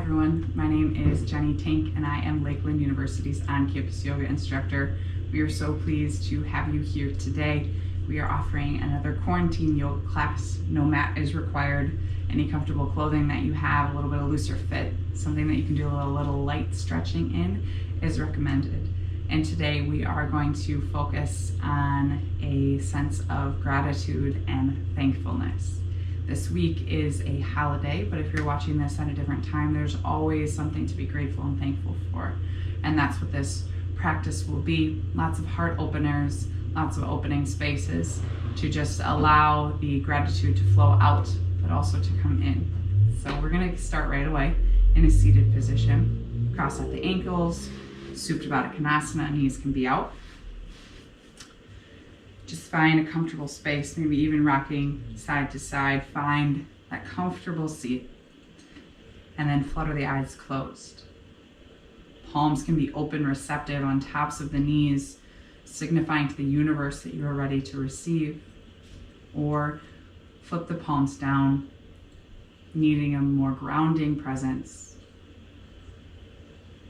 everyone, my name is Jenny Tink and I am Lakeland University's on-campus yoga instructor. We are so pleased to have you here today. We are offering another quarantine yoga class. No mat is required. Any comfortable clothing that you have, a little bit of looser fit, something that you can do a little light stretching in is recommended. And today we are going to focus on a sense of gratitude and thankfulness. This week is a holiday, but if you're watching this at a different time, there's always something to be grateful and thankful for. And that's what this practice will be. Lots of heart openers, lots of opening spaces to just allow the gratitude to flow out, but also to come in. So we're gonna start right away in a seated position. Cross out the ankles, Supta Baddha Konasana, knees can be out. Just find a comfortable space, maybe even rocking side to side. Find that comfortable seat and then flutter the eyes closed. Palms can be open, receptive on tops of the knees, signifying to the universe that you are ready to receive. Or flip the palms down, needing a more grounding presence.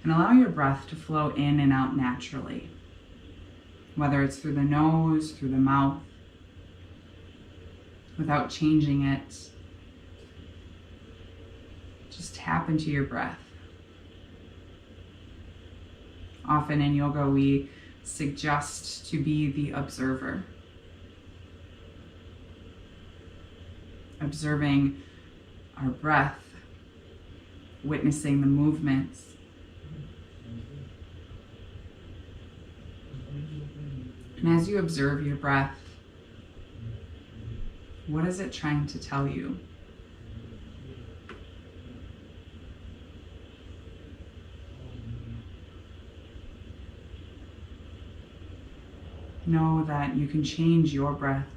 And allow your breath to flow in and out naturally. Whether it's through the nose, through the mouth, without changing it. Just tap into your breath. Often in yoga, we suggest to be the observer. Observing our breath, witnessing the movements. And as you observe your breath, what is it trying to tell you? Know that you can change your breath,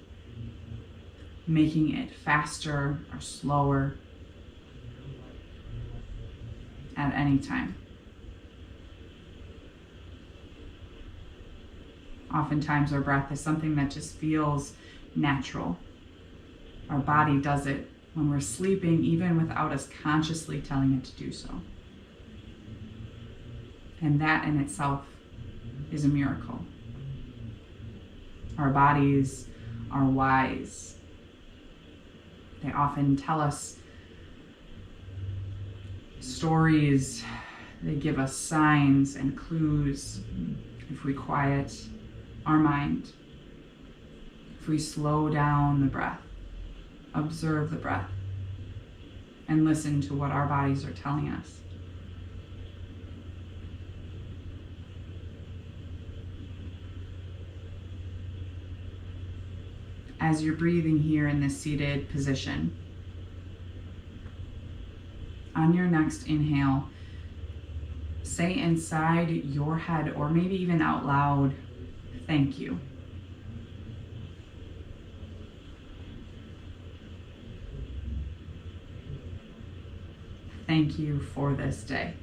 making it faster or slower at any time. Oftentimes our breath is something that just feels natural. Our body does it when we're sleeping, even without us consciously telling it to do so. And that in itself is a miracle. Our bodies are wise. They often tell us stories. They give us signs and clues if we quiet our mind, if we slow down the breath, observe the breath, and listen to what our bodies are telling us. As you're breathing here in this seated position, on your next inhale, say inside your head, or maybe even out loud, thank you. Thank you for this day.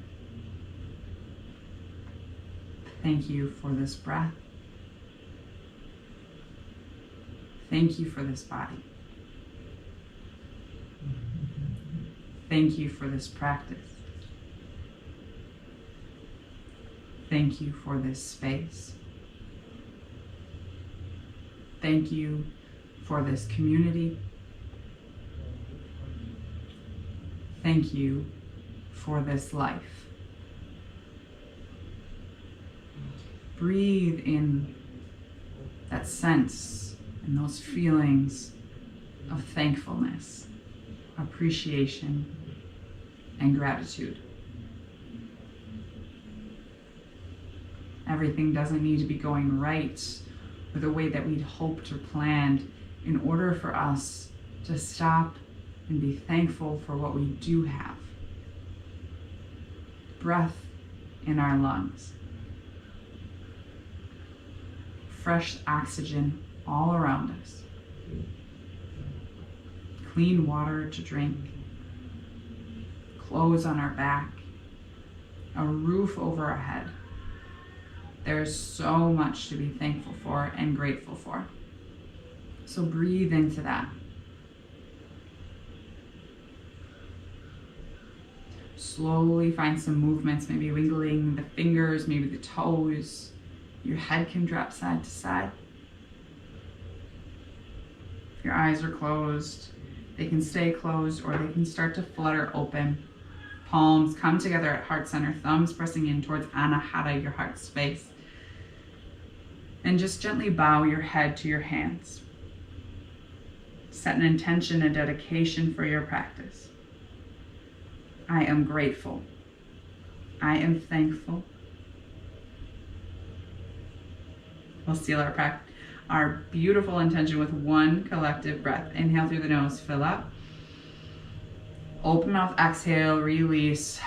Thank you for this breath. Thank you for this body. Thank you for this practice. Thank you for this space. Thank you for this community. Thank you for this life. Breathe in that sense and those feelings of thankfulness, appreciation, and gratitude. Everything doesn't need to be going right or the way that we'd hoped or planned in order for us to stop and be thankful for what we do have. Breath in our lungs. Fresh oxygen all around us. Clean water to drink. Clothes on our back. A roof over our head. There's so much to be thankful for and grateful for. So breathe into that. Slowly find some movements, maybe wiggling the fingers, maybe the toes. Your head can drop side to side. If your eyes are closed, they can stay closed or they can start to flutter open. Palms come together at heart center, thumbs pressing in towards Anahata, your heart space. And just gently bow your head to your hands. Set an intention, a dedication for your practice. I am grateful. I am thankful. We'll seal our beautiful intention with one collective breath. Inhale through the nose, fill up. Open mouth, exhale, release.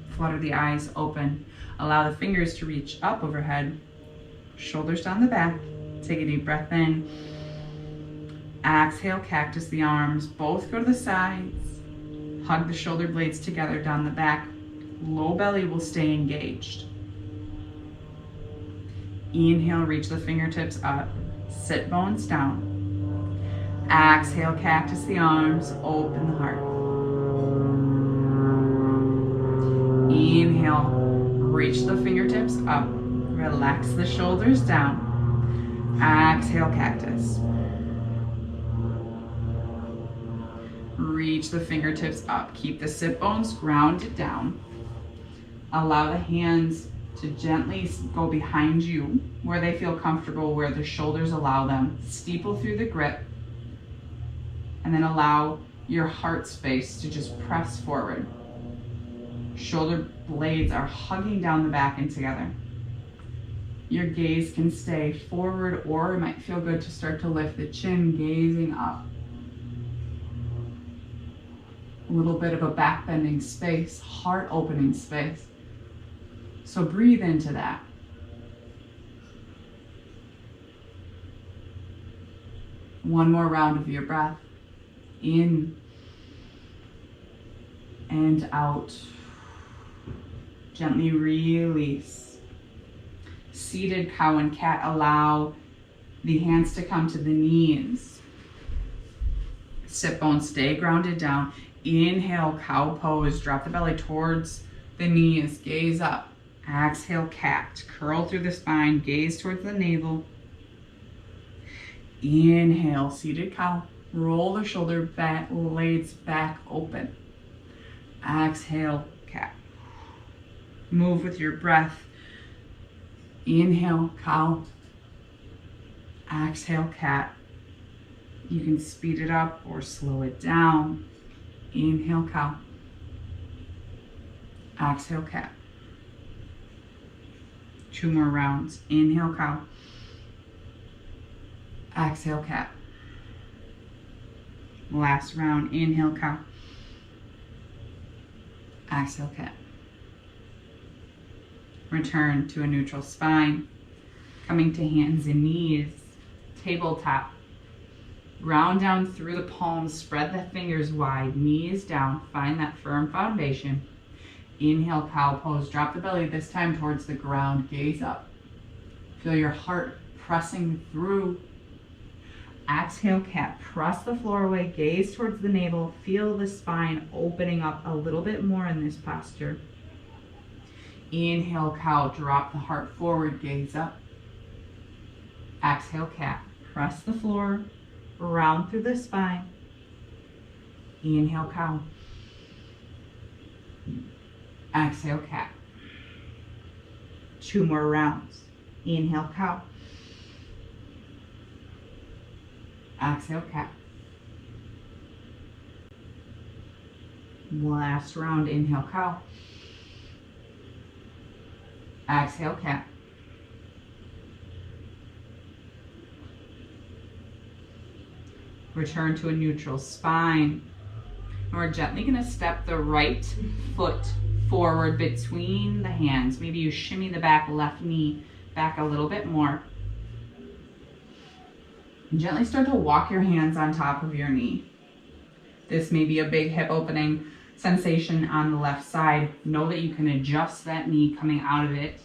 Flutter the eyes open. Allow the fingers to reach up overhead. Shoulders down the back. Take a deep breath in. Exhale, cactus the arms. Both go to the sides. Hug the shoulder blades together down the back. Low belly will stay engaged. Inhale, reach the fingertips up. Sit bones down. Exhale, cactus the arms. Open the heart. Inhale, reach the fingertips up. Relax the shoulders down. Exhale, cactus. Reach the fingertips up. Keep the sit bones grounded down. Allow the hands to gently go behind you where they feel comfortable, where the shoulders allow them. Steeple through the grip. And then allow your heart space to just press forward. Shoulder blades are hugging down the back and together. Your gaze can stay forward, or it might feel good to start to lift the chin, gazing up. A little bit of a back bending space, heart opening space. So breathe into that. One more round of your breath. In and out. Gently release. Seated cow and cat, allow the hands to come to the knees. Sit bones stay grounded down. Inhale, cow pose. Drop the belly towards the knees. Gaze up. Exhale, cat. Curl through the spine. Gaze towards the navel. Inhale, seated cow. Roll the shoulder blades back open. Exhale, cat. Move with your breath. Inhale, cow. Exhale, cat. You can speed it up or slow it down. Inhale, cow. Exhale, cat. 2 more rounds. Inhale, cow. Exhale, cat. Last round. Inhale, cow. Exhale, cat. Return to a neutral spine. Coming to hands and knees. Tabletop. Ground down through the palms. Spread the fingers wide. Knees down. Find that firm foundation. Inhale, cow pose. Drop the belly, this time towards the ground. Gaze up. Feel your heart pressing through. Exhale, cat. Press the floor away. Gaze towards the navel. Feel the spine opening up a little bit more in this posture. Inhale, cow. Drop the heart forward. Gaze up. Exhale, cat. Press the floor. Round through the spine. Inhale, cow. Exhale, cat. 2 more rounds. Inhale, cow. Exhale, cat. Last round. Inhale, cow. Exhale, cat. Return to a neutral spine. And we're gently going to step the right foot forward between the hands. Maybe you shimmy the back left knee back a little bit more. And gently start to walk your hands on top of your knee. This may be a big hip opening sensation on the left side. Know that you can adjust that knee coming out of it.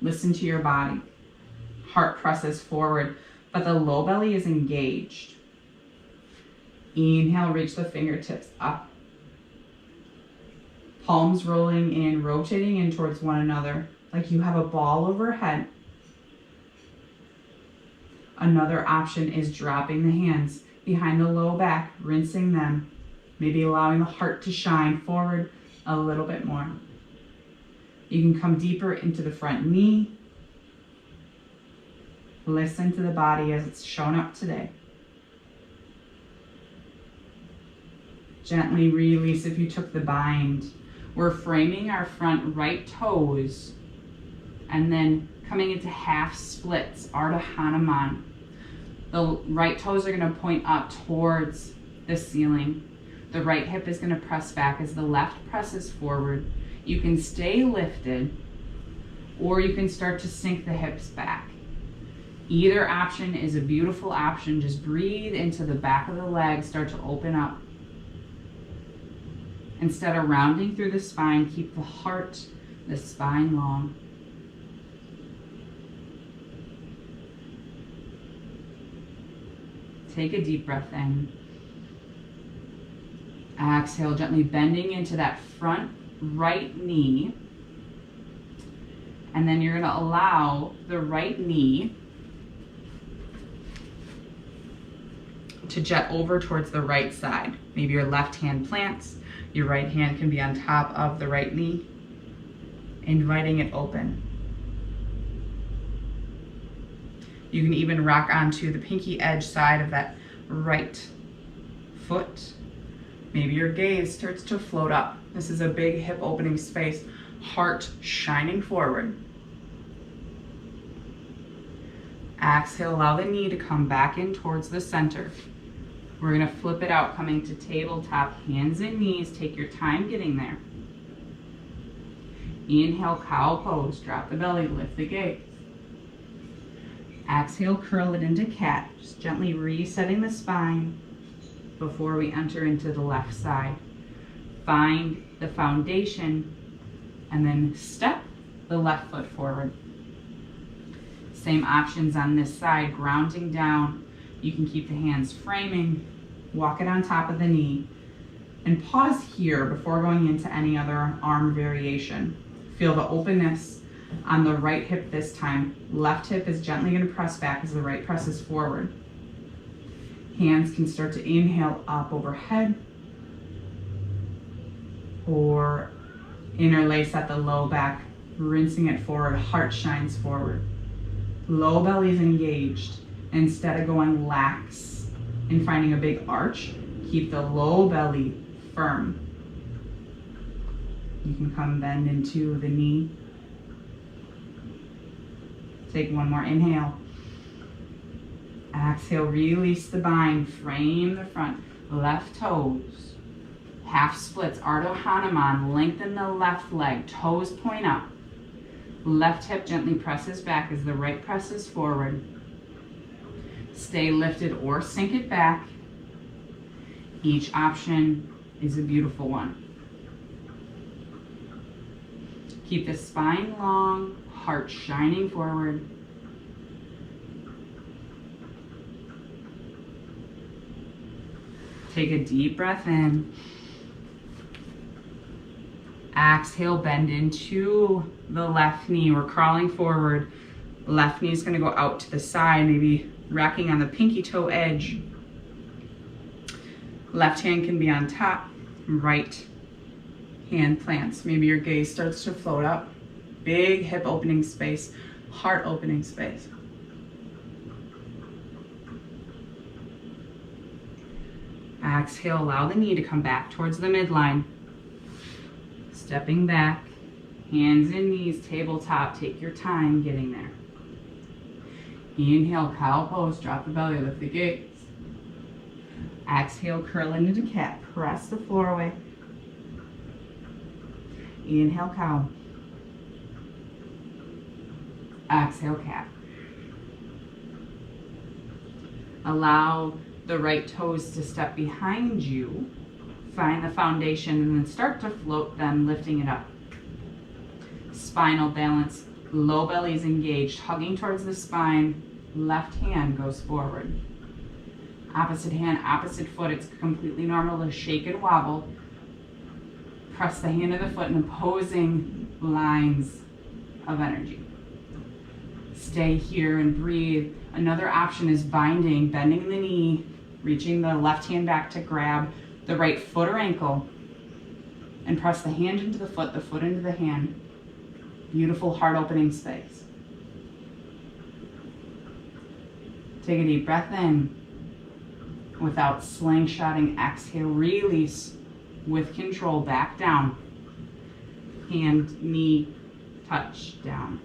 Listen to your body. Heart presses forward, but the low belly is engaged. Inhale, reach the fingertips up. Palms rolling in, rotating in towards one another, like you have a ball overhead. Another option is dropping the hands behind the low back, rinsing them, maybe allowing the heart to shine forward a little bit more. You can come deeper into the front knee. Listen to the body as it's shown up today. Gently release if you took the bind. We're framing our front right toes and then coming into half splits, Ardha Hanuman. The right toes are going to point up towards the ceiling. The right hip is going to press back as the left presses forward. You can stay lifted, or you can start to sink the hips back. Either option is a beautiful option. Just breathe into the back of the legs, start to open up. Instead of rounding through the spine, keep the heart, the spine long. Take a deep breath in. Exhale, gently bending into that front right knee. And then you're going to allow the right knee to jet over towards the right side. Maybe your left hand plants. Your right hand can be on top of the right knee, inviting it open. You can even rock onto the pinky edge side of that right foot. Maybe your gaze starts to float up. This is a big hip opening space, heart shining forward. Exhale, allow the knee to come back in towards the center. We're going to flip it out, coming to tabletop, hands and knees. Take your time getting there. Inhale, cow pose. Drop the belly, lift the gaze. Exhale, curl it into cat. Just gently resetting the spine before we enter into the left side. Find the foundation and then step the left foot forward. Same options on this side, grounding down. You can keep the hands framing, walk it on top of the knee, and pause here before going into any other arm variation. Feel the openness on the right hip this time. Left hip is gently going to press back as the right presses forward. Hands can start to inhale up overhead or interlace at the low back, rinsing it forward, heart shines forward. Low belly is engaged. Instead of going lax and finding a big arch, keep the low belly firm. You can come bend into the knee. Take one more inhale. Exhale, release the bind, frame the front, left toes. Half splits, Ardha Hanuman, lengthen the left leg, toes point up. Left hip gently presses back as the right presses forward. Stay lifted or sink it back. Each option is a beautiful one. Keep the spine long, heart shining forward. Take a deep breath in. Exhale, bend into the left knee. We're crawling forward. Left knee is going to go out to the side, maybe racking on the pinky toe edge. Left hand can be on top. Right hand plants. Maybe your gaze starts to float up. Big hip opening space, heart opening space. Exhale, allow the knee to come back towards the midline. Stepping back, hands and knees, tabletop. Take your time getting there. Inhale, cow pose, drop the belly, lift the gaze. Exhale, curl into cat, press the floor away. Inhale, cow. Exhale, cat. Allow the right toes to step behind you. Find the foundation and then start to float them, lifting it up. Spinal balance, low belly is engaged, hugging towards the spine. Left hand goes forward. Opposite hand, opposite foot. It's completely normal to shake and wobble. Press the hand of the foot in opposing lines of energy. Stay here and breathe. Another option is binding, bending the knee, reaching the left hand back to grab the right foot or ankle, and press the hand into the foot into the hand. Beautiful heart opening space. Take a deep breath in. Without slingshotting, exhale, release with control, back down. Hand, knee, touch down.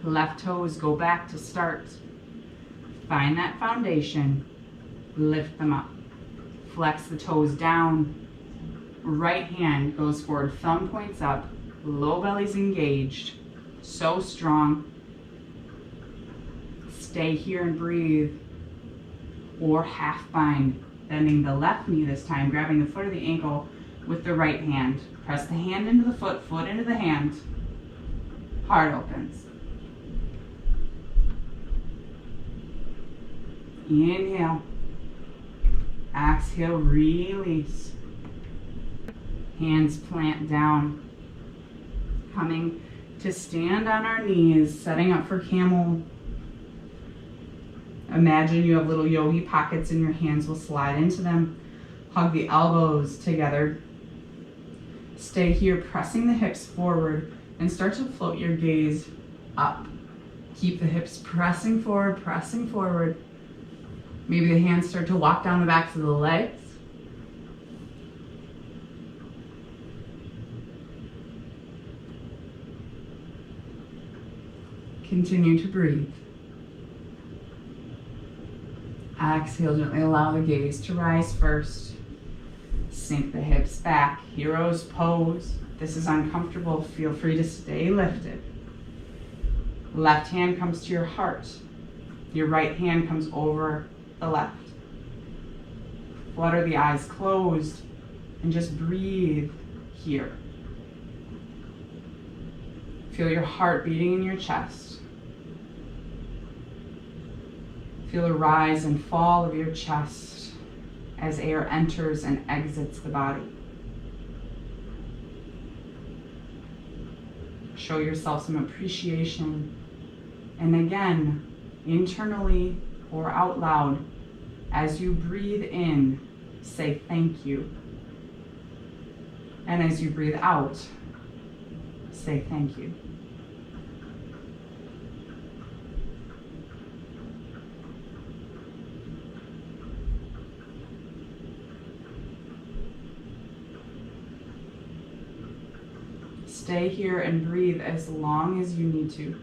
Left toes go back to start. Find that foundation, lift them up. Flex the toes down. Right hand goes forward, thumb points up, low belly's engaged. So strong. Stay here and breathe. Or half bind, bending the left knee this time, grabbing the foot or the ankle with the right hand. Press the hand into the foot, foot into the hand. Heart opens. Inhale. Exhale, release. Hands plant down. Coming to stand on our knees, setting up for camel. Imagine you have little yogi pockets and your hands will slide into them. Hug the elbows together. Stay here, pressing the hips forward, and start to float your gaze up. Keep the hips pressing forward, pressing forward. Maybe the hands start to walk down the backs of the legs. Continue to breathe. Exhale, gently allow the gaze to rise first. Sink the hips back, hero's pose. If this is uncomfortable, feel free to stay lifted. Left hand comes to your heart. Your right hand comes over the left. Flutter the eyes closed and just breathe here. Feel your heart beating in your chest. Feel the rise and fall of your chest as air enters and exits the body. Show yourself some appreciation. And again, internally or out loud, as you breathe in, say thank you. And as you breathe out, say thank you. Stay here and breathe as long as you need to.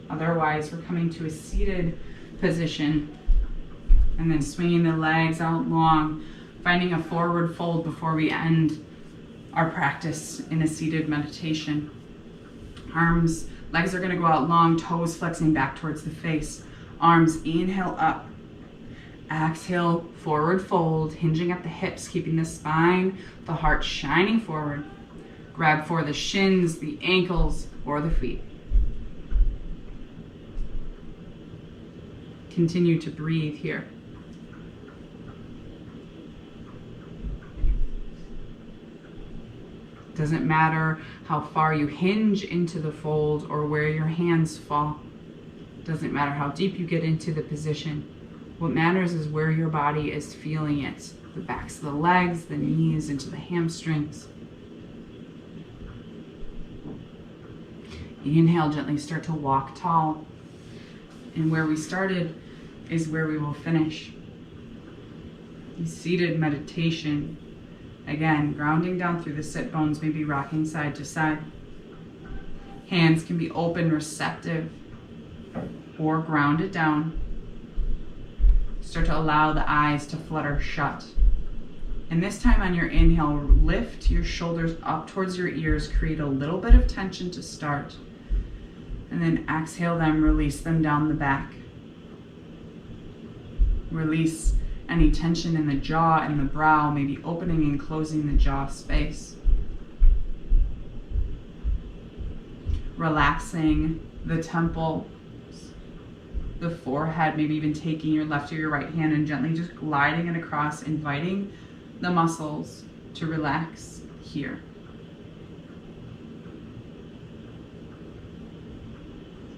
Otherwise, we're coming to a seated position and then swinging the legs out long, finding a forward fold before we end our practice in a seated meditation. Legs are going to go out long, toes flexing back towards the face. Arms, inhale up. Exhale, forward fold, hinging at the hips, keeping the spine, the heart shining forward. Grab for the shins, the ankles, or the feet. Continue to breathe here. Doesn't matter how far you hinge into the fold or where your hands fall. Doesn't matter how deep you get into the position. What matters is where your body is feeling it. The backs of the legs, the knees, into the hamstrings. Inhale, gently start to walk tall. And where we started is where we will finish. Seated meditation. Again, grounding down through the sit bones, maybe rocking side to side. Hands can be open, receptive, or grounded down. Start to allow the eyes to flutter shut. And this time on your inhale, lift your shoulders up towards your ears, create a little bit of tension to start. And then exhale them, release them down the back. Release any tension in the jaw and the brow, maybe opening and closing the jaw space. Relaxing the temples, the forehead, maybe even taking your left or your right hand and gently just gliding it across, inviting the muscles to relax here.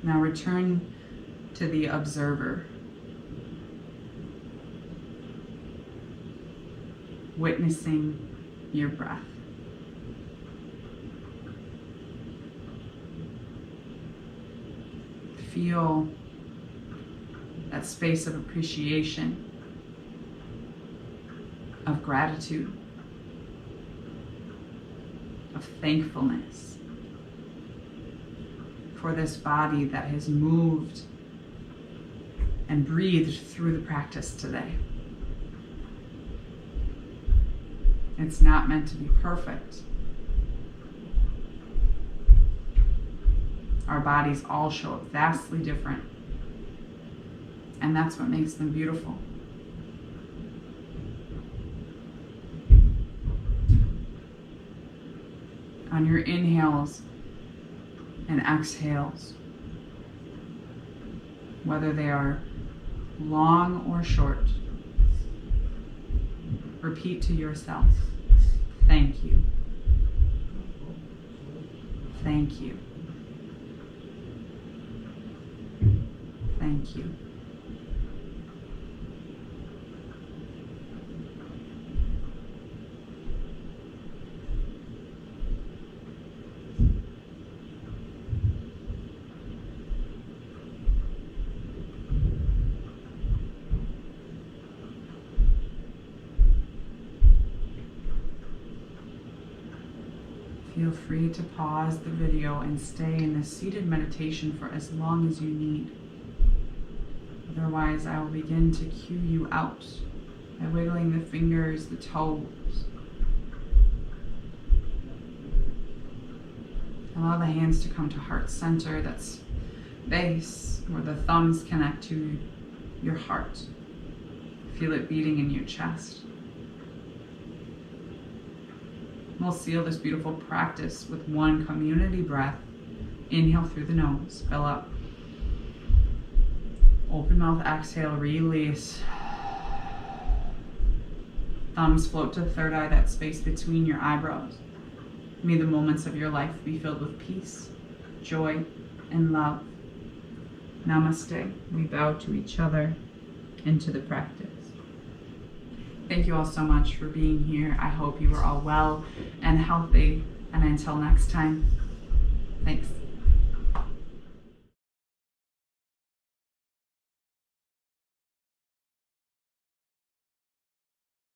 Now return to the observer, witnessing your breath. Feel that space of appreciation, of gratitude, of thankfulness for this body that has moved and breathed through the practice today. It's not meant to be perfect. Our bodies all show up vastly different, and that's what makes them beautiful. On your inhales and exhales, whether they are long or short, repeat to yourself, thank you, thank you, thank you. Feel free to pause the video and stay in this seated meditation for as long as you need. Otherwise, I will begin to cue you out by wiggling the fingers, the toes. Allow the hands to come to heart center, that's base, where the thumbs connect to your heart. Feel it beating in your chest. We'll seal this beautiful practice with one community breath. Inhale through the nose, fill up. Open mouth, exhale, release. Thumbs float to the third eye, that space between your eyebrows. May the moments of your life be filled with peace, joy, and love. Namaste. We bow to each other and to the practice. Thank you all so much for being here. I hope you are all well and healthy. And until next time, thanks.